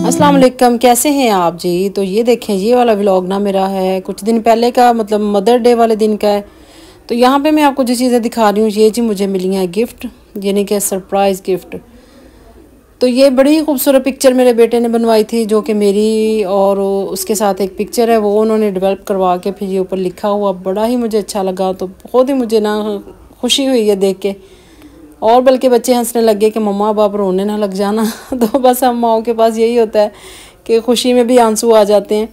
अस्सलाम वालेकुम, कैसे हैं आप जी। तो ये देखें, ये वाला व्लॉग ना मेरा है कुछ दिन पहले का, मतलब मदर डे वाले दिन का है। तो यहाँ पे मैं आपको जो चीज़ें दिखा रही हूँ, ये जी मुझे मिली हैं गिफ्ट, यानी कि सरप्राइज़ गिफ्ट। तो ये बड़ी ही खूबसूरत पिक्चर मेरे बेटे ने बनवाई थी, जो कि मेरी और उसके साथ एक पिक्चर है, वो उन्होंने डेवलप करवा के फिर ये ऊपर लिखा हुआ, बड़ा ही मुझे अच्छा लगा। तो बहुत ही मुझे ना खुशी हुई है देख के, और बल्कि बच्चे हंसने लगे कि मम्मा अब आप रोने ना लग जाना। तो बस हम माओं के पास यही होता है कि खुशी में भी आंसू आ जाते हैं,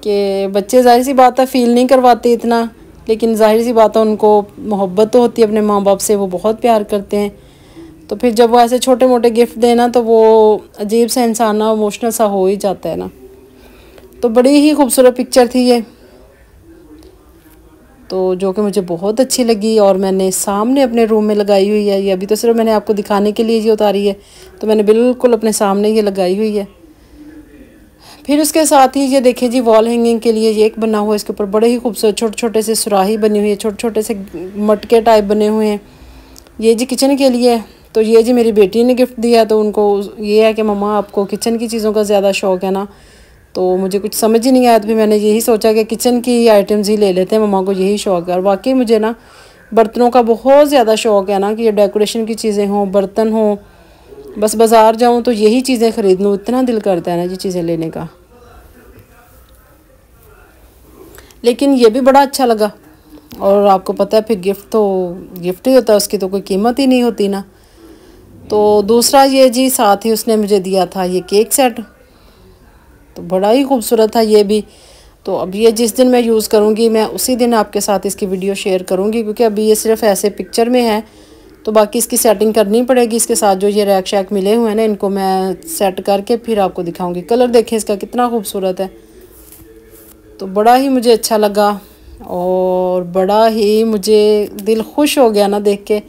कि बच्चे जाहिर सी बात है फ़ील नहीं करवाते इतना, लेकिन जाहिर सी बात है उनको मोहब्बत तो होती है अपने माँ बाप से, वो बहुत प्यार करते हैं। तो फिर जब वो ऐसे छोटे मोटे गिफ्ट देना, तो वो अजीब सा इंसान ना इमोशनल सा हो ही जाता है ना। तो बड़ी ही खूबसूरत पिक्चर थी ये, तो जो कि मुझे बहुत अच्छी लगी, और मैंने सामने अपने रूम में लगाई हुई है। ये अभी तो सिर्फ मैंने आपको दिखाने के लिए ये उतारी है, तो मैंने बिल्कुल अपने सामने ये लगाई हुई है। फिर उसके साथ ही ये देखिए जी, वॉल हैंगिंग के लिए ये एक बना हुआ है, इसके ऊपर बड़े ही खूबसूरत छोटे छोटे से सुराही बनी हुई है, छोटे छोटे से मटके टाइप बने हुए हैं। ये जी किचन के लिए है। तो ये जी मेरी बेटी ने गिफ्ट दिया, तो उनको ये है कि मम्मा आपको किचन की चीज़ों का ज़्यादा शौक़ है ना। तो मुझे कुछ समझ ही नहीं आया, तो फिर मैंने यही सोचा कि किचन की आइटम्स ही ले लेते हैं, मम्मा को यही शौक़ है। और वाकई मुझे ना बर्तनों का बहुत ज़्यादा शौक़ है ना, कि ये डेकोरेशन की चीज़ें हों, बर्तन हों, बस बाज़ार जाऊँ तो यही चीज़ें ख़रीद लूँ, इतना दिल करता है ना ये चीज़ें लेने का। लेकिन ये भी बड़ा अच्छा लगा, और आपको पता है फिर गिफ्ट तो गिफ्ट ही होता है, उसकी तो कोई कीमत ही नहीं होती ना। तो दूसरा ये जी साथ ही उसने मुझे दिया था ये केक सेट, तो बड़ा ही खूबसूरत था ये भी। तो अब ये जिस दिन मैं यूज़ करूँगी, मैं उसी दिन आपके साथ इसकी वीडियो शेयर करूँगी, क्योंकि अभी ये सिर्फ ऐसे पिक्चर में है, तो बाकी इसकी सेटिंग करनी पड़ेगी। इसके साथ जो ये रैक शैक मिले हुए हैं ना, इनको मैं सेट करके फिर आपको दिखाऊँगी। कलर देखें इसका कितना खूबसूरत है, तो बड़ा ही मुझे अच्छा लगा, और बड़ा ही मुझे दिल खुश हो गया ना देख के,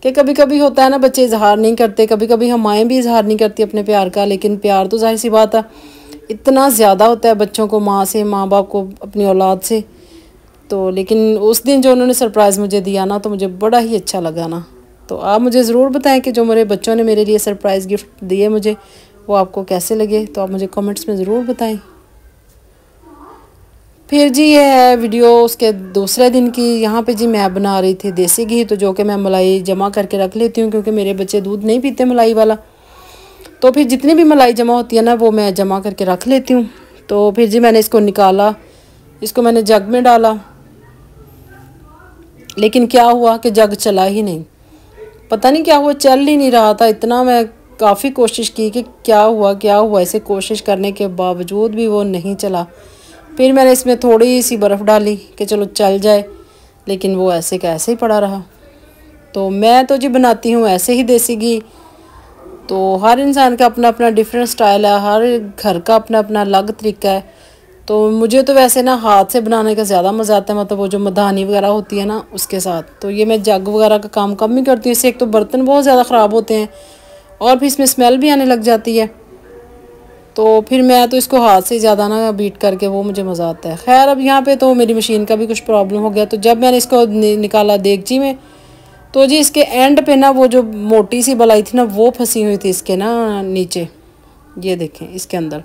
कि कभी कभी होता है ना बच्चे इजहार नहीं करते, कभी कभी हम माएँ भी इजहार नहीं करती अपने प्यार का, लेकिन प्यार तो जाहिर सी बात है इतना ज़्यादा होता है बच्चों को माँ से, माँ बाप को अपनी औलाद से। तो लेकिन उस दिन जो उन्होंने सरप्राइज़ मुझे दिया ना, तो मुझे बड़ा ही अच्छा लगा ना। तो आप मुझे ज़रूर बताएं कि जो मेरे बच्चों ने मेरे लिए सरप्राइज़ गिफ्ट दिए मुझे, वो आपको कैसे लगे, तो आप मुझे कमेंट्स में ज़रूर बताएं। फिर जी ये है वीडियो उसके दूसरे दिन की। यहाँ पे जी मैं बना रही थी देसी घी, तो जो कि मैं मलाई जमा करके रख लेती हूँ, क्योंकि मेरे बच्चे दूध नहीं पीते मलाई वाला। तो फिर जितनी भी मलाई जमा होती है ना, वो मैं जमा करके रख लेती हूँ। तो फिर जी मैंने इसको निकाला, इसको मैंने जग में डाला, लेकिन क्या हुआ कि जग चला ही नहीं। पता नहीं क्या हुआ, चल ही नहीं रहा था। इतना मैं काफ़ी कोशिश की कि क्या हुआ, ऐसे कोशिश करने के बावजूद भी वो नहीं चला। फिर मैंने इसमें थोड़ी सी बर्फ़ डाली कि चलो चल जाए, लेकिन वो ऐसे का ऐसे ही पड़ा रहा। तो मैं तो जी बनाती हूँ ऐसे ही देसी घी। तो हर इंसान का अपना अपना डिफरेंट स्टाइल है, हर घर का अपना अपना अलग तरीका है। तो मुझे तो वैसे ना हाथ से बनाने का ज़्यादा मज़ा आता है, मतलब वो जो मधानी वगैरह होती है ना उसके साथ। तो ये मैं जग वगैरह का काम कम ही करती हूँ, इससे एक तो बर्तन बहुत ज़्यादा ख़राब होते हैं, और फिर इसमें स्मेल भी आने लग जाती है। तो फिर मैं तो इसको हाथ से ज़्यादा ना बीट करके वो मुझे मज़ा आता है। खैर अब यहाँ पे तो मेरी मशीन का भी कुछ प्रॉब्लम हो गया, तो जब मैंने इसको निकाला देगची में, तो जी इसके एंड पे ना वो जो मोटी सी बलाई थी ना, वो फंसी हुई थी इसके ना नीचे, ये देखें इसके अंदर।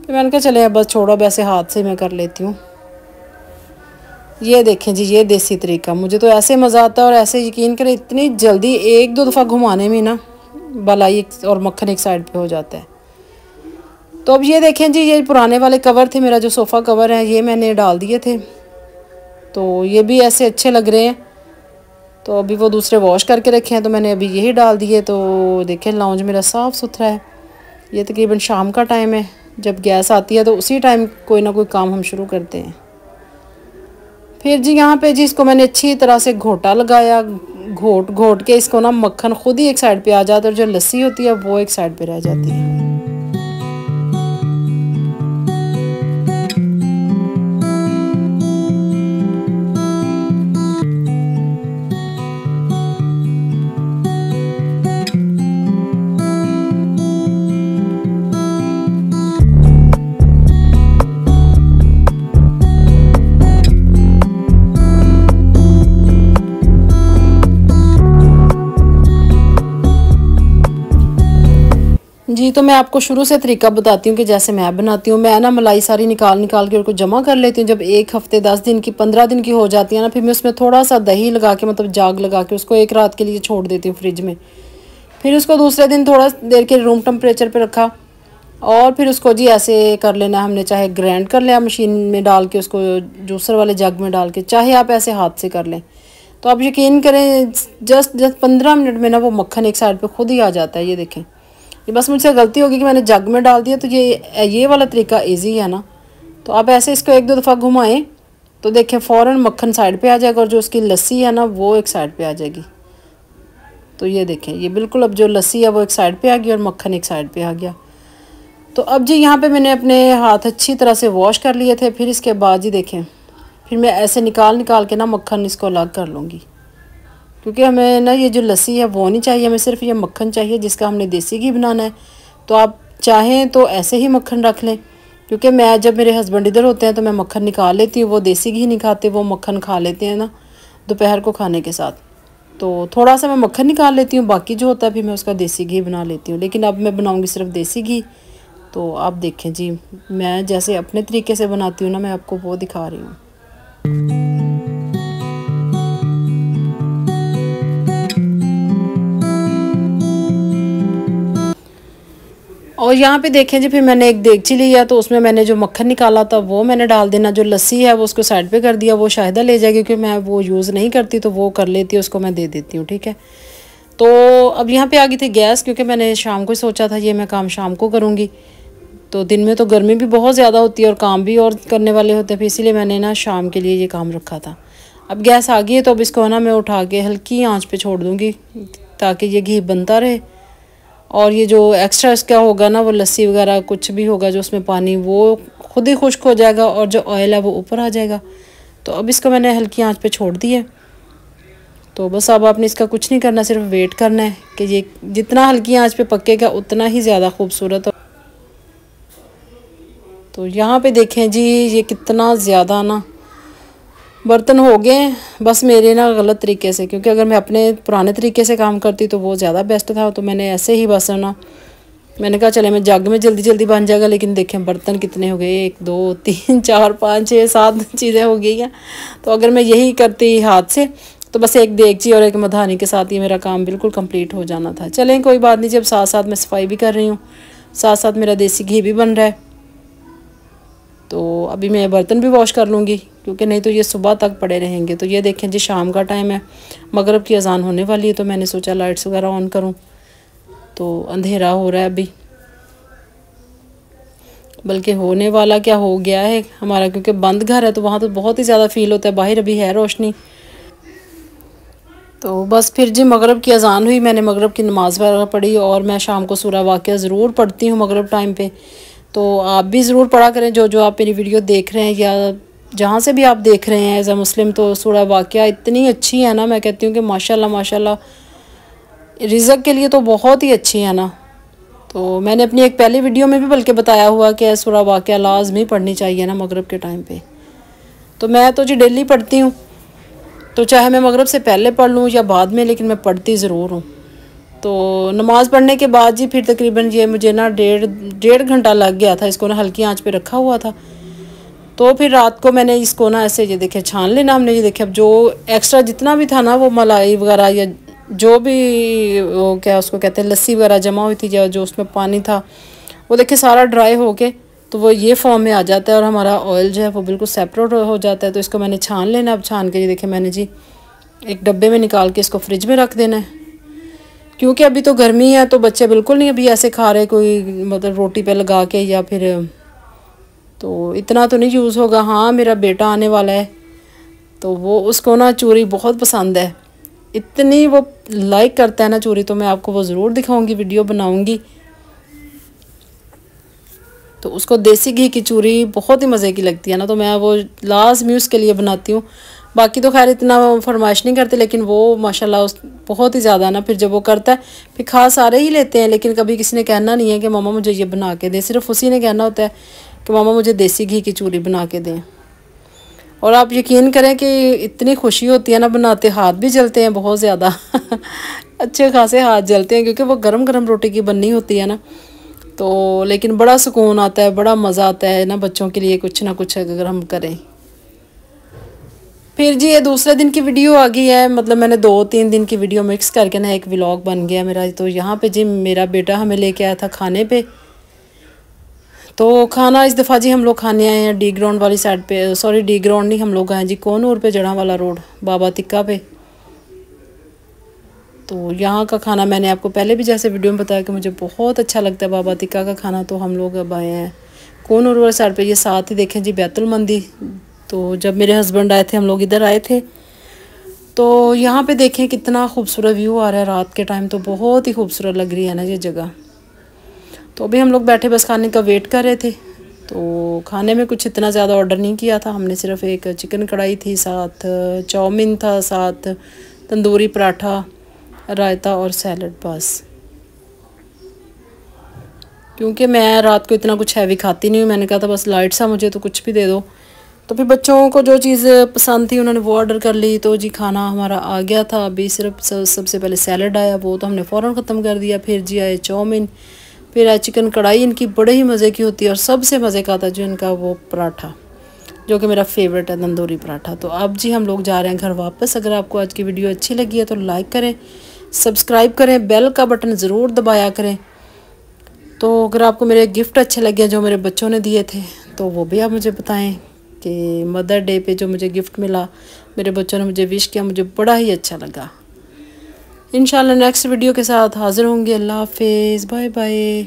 फिर मैंने कहा चले बस छोड़ो, वैसे हाथ से मैं कर लेती हूँ। ये देखें जी, ये देसी तरीका, मुझे तो ऐसे मज़ा आता है। और ऐसे यकीन करें इतनी जल्दी एक दो दफ़ा घुमाने में ना बलाई और मक्खन एक साइड पे हो जाता है। तो अब ये देखें जी, ये पुराने वाले कवर थे, मेरा जो सोफ़ा कवर है ये मैंने डाल दिए थे, तो ये भी ऐसे अच्छे लग रहे हैं। तो अभी वो दूसरे वॉश करके रखे हैं, तो मैंने अभी यही डाल दिए। तो देखें लाउंज मेरा साफ़ सुथरा है। ये तकरीबन शाम का टाइम है, जब गैस आती है तो उसी टाइम कोई ना कोई काम हम शुरू करते हैं। फिर जी यहाँ पे जी इसको मैंने अच्छी तरह से घोटा लगाया, घोट घोट के इसको ना मक्खन खुद ही एक साइड पे आ जाता है, और जो लस्सी होती है वो एक साइड पे रह जाती है। जी, तो मैं आपको शुरू से तरीका बताती हूँ कि जैसे मैं बनाती हूँ। मैं ना मलाई सारी निकाल निकाल के उनको जमा कर लेती हूँ। जब 1 हफ़्ते 10 दिन की 15 दिन की हो जाती है ना, फिर मैं उसमें थोड़ा सा दही लगा के मतलब जाग लगा के उसको 1 रात के लिए छोड़ देती हूँ फ्रिज में। फिर उसको दूसरे दिन थोड़ा देर के रूम टेम्परेचर पे रखा और फिर उसको जी ऐसे कर लेना। हमने चाहे ग्राइंड कर लिया मशीन में डाल के, उसको जूसर वाले जग में डाल के, चाहे आप ऐसे हाथ से कर लें। तो आप यकीन करें जस्ट 15 मिनट में ना वो मक्खन एक साइड पे खुद ही आ जाता है। ये देखें, ये बस मुझसे गलती होगी कि मैंने जग में डाल दिया। तो ये वाला तरीका इजी है ना। तो आप ऐसे इसको 1-2 दफ़ा घुमाएं तो देखें फ़ौरन मक्खन साइड पे आ जाएगा और जो उसकी लस्सी है ना वो एक साइड पे आ जाएगी। तो ये देखें, ये बिल्कुल अब जो लस्सी है वो एक साइड पे आ गई और मक्खन एक साइड पे आ गया। तो अब जी यहाँ पे मैंने अपने हाथ अच्छी तरह से वॉश कर लिए थे। फिर इसके बाद जी देखें, फिर मैं ऐसे निकाल निकाल के ना मक्खन इसको अलग कर लूँगी, क्योंकि हमें ना ये जो लस्सी है वो नहीं चाहिए, हमें सिर्फ ये मक्खन चाहिए जिसका हमने देसी घी बनाना है। तो आप चाहें तो ऐसे ही मक्खन रख लें, क्योंकि मैं जब मेरे हस्बैंड इधर होते हैं तो मैं मक्खन निकाल लेती हूँ। वो देसी घी नहीं खाते, वो मक्खन खा लेते हैं ना दोपहर को खाने के साथ। तो थोड़ा सा मैं मक्खन निकाल लेती हूँ, बाकी जो होता है फिर मैं उसका देसी घी बना लेती हूँ। लेकिन अब मैं बनाऊँगी सिर्फ देसी घी। तो आप देखें जी, मैं जैसे अपने तरीके से बनाती हूँ ना, मैं आपको वो दिखा रही हूँ। और यहाँ पे देखें जी, फिर मैंने एक देगची लिया तो उसमें मैंने जो मक्खन निकाला था वो मैंने डाल देना। जो लस्सी है वो उसको साइड पे कर दिया, वो शायदा ले जाएगी क्योंकि मैं वो यूज़ नहीं करती, तो वो कर लेती है, उसको मैं दे देती हूँ। ठीक है, तो अब यहाँ पे आ गई थी गैस, क्योंकि मैंने शाम को ही सोचा था ये मैं काम शाम को करूँगी। तो दिन में तो गर्मी भी बहुत ज़्यादा होती है और काम भी और करने वाले होते हैं, फिर इसीलिए मैंने ना शाम के लिए ये काम रखा था। अब गैस आ गई है तो अब इसको ना मैं उठा के हल्की आंच पे छोड़ दूँगी ताकि ये घी बनता रहे। और ये जो एक्स्ट्रा इसका होगा ना, वो लस्सी वगैरह कुछ भी होगा जो उसमें पानी, वो खुद ही खुश्क हो जाएगा और जो ऑयल है वो ऊपर आ जाएगा। तो अब इसको मैंने हल्की आंच पे छोड़ दी है। तो बस अब आपने इसका कुछ नहीं करना, सिर्फ वेट करना है कि ये जितना हल्की आंच पे पकेगा उतना ही ज़्यादा खूबसूरत हो। तो यहाँ पे देखें जी, ये कितना ज़्यादा ना बर्तन हो गए बस मेरे ना गलत तरीके से, क्योंकि अगर मैं अपने पुराने तरीके से काम करती तो वो ज़्यादा बेस्ट था। तो मैंने ऐसे ही बस ना, मैंने कहा चले मैं जग में जल्दी जल्दी बन जाएगा, लेकिन देखें बर्तन कितने हो गए, 1 2 3 4 5 6 7 चीज़ें हो गई हैं। तो अगर मैं यही करती हाथ से तो बस एक देगची और एक मधानी के साथ ये मेरा काम बिल्कुल कंप्लीट हो जाना था। चलें कोई बात नहीं, जब साथ साथ मैं सफाई भी कर रही हूँ, साथ साथ मेरा देसी घी भी बन रहा है। तो अभी मैं बर्तन भी वॉश कर लूँगी, क्योंकि नहीं तो ये सुबह तक पड़े रहेंगे। तो ये देखें जी, शाम का टाइम है, मगरिब की अजान होने वाली है, तो मैंने सोचा लाइट्स वगैरह ऑन करूँ। तो अंधेरा हो रहा है अभी, बल्कि होने वाला क्या हो गया है हमारा, क्योंकि बंद घर है तो वहाँ तो बहुत ही ज़्यादा फील होता है। बाहर अभी है रोशनी। तो बस फिर जी मगरिब की अजान हुई, मैंने मगरिब की नमाज़ वगैरह पढ़ी और मैं शाम को सूरह वाक़िया ज़रूर पढ़ती हूँ मगरिब टाइम पे। तो आप भी ज़रूर पढ़ा करें, जो आप मेरी वीडियो देख रहे हैं या जहाँ से भी आप देख रहे हैं एज़ अ मुस्लिम। तो सूरह वाक़िया इतनी अच्छी है ना, मैं कहती हूँ कि माशाल्लाह माशाल्लाह, रिज़्क़ के लिए तो बहुत ही अच्छी है ना। तो मैंने अपनी एक पहली वीडियो में भी बल्कि बताया हुआ कि सूरह वाक़िया लाज़मी पढ़नी चाहिए ना मगरिब के टाइम पे। तो मैं तो जी डेली पढ़ती हूँ, तो चाहे मैं मगरिब से पहले पढ़ लूँ या बाद में, लेकिन मैं पढ़ती ज़रूर हूँ। तो नमाज़ पढ़ने के बाद जी फिर तकरीबन ये मुझे ना डेढ़ घंटा लग गया था। इसको ना हल्की आंच पे रखा हुआ था। तो फिर रात को मैंने इसको ना ऐसे ये देखे छान लेना हमने। ये देखे अब जो एक्स्ट्रा जितना भी था ना, वो मलाई वगैरह या जो भी वो क्या उसको कहते हैं लस्सी वगैरह जमा हुई थी, जो उसमें पानी था, वो देखे सारा ड्राई हो के तो वो ये फॉर्म में आ जाता है और हमारा ऑयल जो है वो बिल्कुल सेपरेट हो जाता है। तो इसको मैंने छान लेना। अब छान के ये देखे मैंने जी एक डब्बे में निकाल के इसको फ्रिज में रख देना है, क्योंकि अभी तो गर्मी है तो बच्चे बिल्कुल नहीं अभी ऐसे खा रहे, कोई मतलब रोटी पे लगा के या फिर, तो इतना तो नहीं यूज़ होगा। हाँ, मेरा बेटा आने वाला है तो वो उसको ना चूरी बहुत पसंद है, इतनी वो लाइक करता है ना चूरी। तो मैं आपको वो ज़रूर दिखाऊंगी, वीडियो बनाऊंगी। तो उसको देसी घी की चूरी बहुत ही मज़े की लगती है ना, तो मैं वो लाज़मी उसके लिए बनाती हूँ। बाकी तो खैर इतना फरमाइश नहीं करते, लेकिन वो माशाल्लाह बहुत ही ज़्यादा ना, फिर जब वो करता है फिर खा सारे ही लेते हैं, लेकिन कभी किसी ने कहना नहीं है कि मामा मुझे ये बना के दें। सिर्फ उसी ने कहना होता है कि मामा मुझे देसी घी की चूरी बना के दें। और आप यकीन करें कि इतनी खुशी होती है ना बनाते, हाथ भी जलते हैं बहुत ज़्यादा अच्छे खासे हाथ जलते हैं, क्योंकि वो गरम गरम रोटी की बननी होती है ना। तो लेकिन बड़ा सुकून आता है, बड़ा मज़ा आता है ना बच्चों के लिए कुछ ना कुछ अगर हम करें। फिर जी ये दूसरे दिन की वीडियो आ गई है, मतलब मैंने 2-3 दिन की वीडियो मिक्स करके ना एक व्लॉग बन गया मेरा। तो यहाँ पे जी मेरा बेटा हमें लेके आया था खाने पे। तो खाना इस दफ़ा जी हम लोग खाने आए हैं डी ग्राउंड वाली साइड पे, सॉरी डी ग्राउंड नहीं, हम लोग आए जी कोनूर पे, जड़ावाला रोड, बाबा तिक्का पे। तो यहाँ का खाना मैंने आपको पहले भी जैसे वीडियो में बताया कि मुझे बहुत अच्छा लगता है बाबा तिक्का का खाना। तो हम लोग अब आए हैं कोनूर वाली साइड पे, ये साथ ही देखें जी बैतुल मंदी। तो जब मेरे हस्बैंड आए थे हम लोग इधर आए थे। तो यहाँ पे देखें कितना खूबसूरत व्यू आ रहा है रात के टाइम, तो बहुत ही खूबसूरत लग रही है ना ये जगह। तो अभी हम लोग बैठे बस खाने का वेट कर रहे थे। तो खाने में कुछ इतना ज़्यादा ऑर्डर नहीं किया था हमने, सिर्फ एक चिकन कढ़ाई थी, साथ चाउमीन था, साथ तंदूरी पराठा, रायता और सैलड बस। क्योंकि मैं रात को इतना कुछ हैवी खाती नहीं हूँ, मैंने कहा था बस लाइट सा मुझे तो कुछ भी दे दो। तो फिर बच्चों को जो चीज़ पसंद थी उन्होंने वो ऑर्डर कर ली। तो जी खाना हमारा आ गया था। अभी सिर्फ सबसे पहले सैलड आया, वो तो हमने फ़ौरन ख़त्म कर दिया। फिर जी आए चाउमीन, फिर आए चिकन कढ़ाई, इनकी बड़े ही मज़े की होती है। और सबसे मज़े का था जो इनका वो पराठा, जो कि मेरा फेवरेट है, तंदूरी पराठा। तो अब जी हम लोग जा रहे हैं घर वापस। अगर आपको आज की वीडियो अच्छी लगी है तो लाइक करें, सब्सक्राइब करें, बेल का बटन ज़रूर दबाया करें। तो अगर आपको मेरे गिफ्ट अच्छे लगे जो मेरे बच्चों ने दिए थे तो वो भी आप मुझे बताएं कि मदर डे पे जो मुझे गिफ्ट मिला, मेरे बच्चों ने मुझे विश किया, मुझे बड़ा ही अच्छा लगा। इंशाल्लाह नेक्स्ट वीडियो के साथ हाज़िर होंगे। अल्लाह हाफिज़, बाय बाय।